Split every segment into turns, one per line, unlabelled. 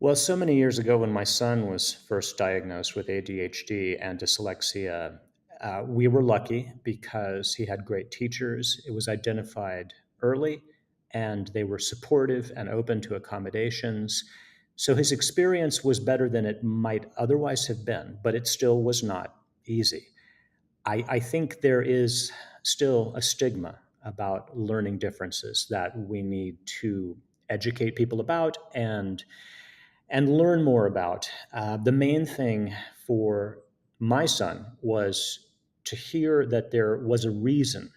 Well, so many years ago, when my son was first diagnosed with ADHD and dyslexia, we were lucky because he had great teachers. It was identified early, and they were supportive and open to accommodations. So his experience was better than it might otherwise have been, but it still was not easy. I think there is still a stigma about learning differences that we need to educate people about and learn more about. The main thing for my son was to hear that there was a reason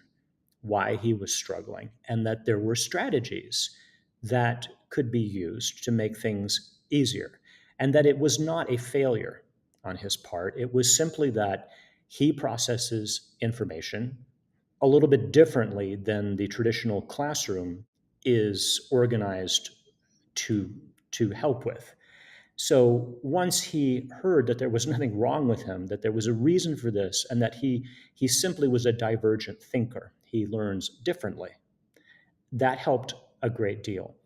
why he was struggling and that there were strategies that could be used to make things easier, and that it was not a failure on his part. It was simply that he processes information a little bit differently than the traditional classroom is organized to to help with. So once he heard that there was nothing wrong with him, that there was a reason for this, and that he simply was a divergent thinker, he learns differently, that helped a great deal.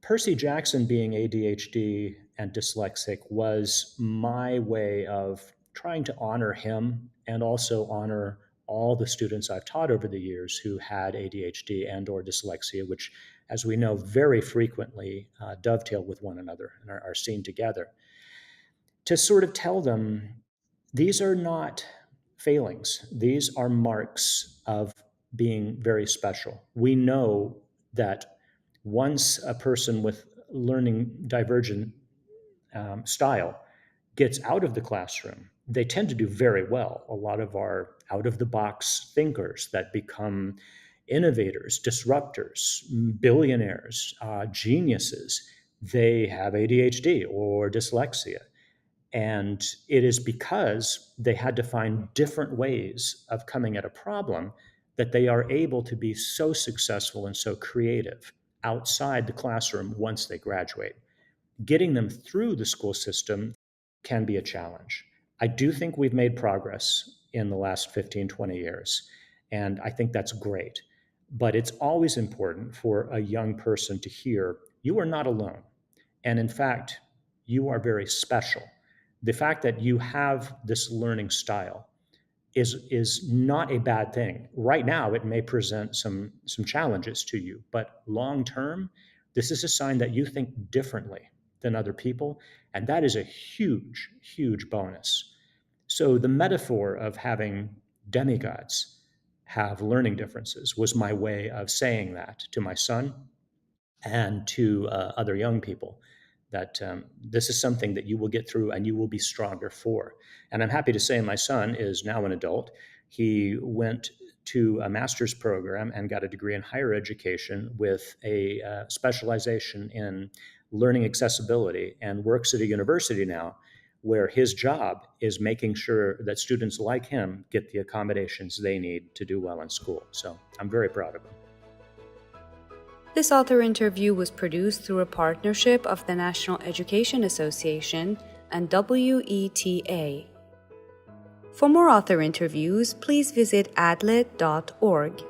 Percy Jackson being ADHD and dyslexic was my way of trying to honor him and also honor all the students I've taught over the years who had ADHD and or dyslexia, which, as we know, very frequently dovetail with one another and are seen together. To sort of tell them these are not failings, these are marks of being very special. We know that once a person with learning divergent style gets out of the classroom, they tend to do very well. A lot of our out of the box thinkers that become innovators, disruptors, billionaires, geniuses, they have ADHD or dyslexia. And it is because they had to find different ways of coming at a problem that they are able to be so successful and so creative outside the classroom once they graduate. Getting them through the school system can be a challenge. I do think we've made progress in the last 15, 20 years, and I think that's great. But it's always important for a young person to hear you are not alone. And in fact, you are very special. The fact that you have this learning style is not a bad thing. Right now, it may present some challenges to you, but long term, this is a sign that you think differently than other people, and that is a huge, huge bonus. So the metaphor of having demigods have learning differences was my way of saying that to my son and to other young people, that this is something that you will get through and you will be stronger for. And I'm happy to say my son is now an adult. He went to a master's program and got a degree in higher education with a specialization in learning accessibility, and works at a university now where his job is making sure that students like him get the accommodations they need to do well in school. So I'm very proud of him.
This author interview was produced through a partnership of the National Education Association and WETA. For more author interviews, please visit adlit.org.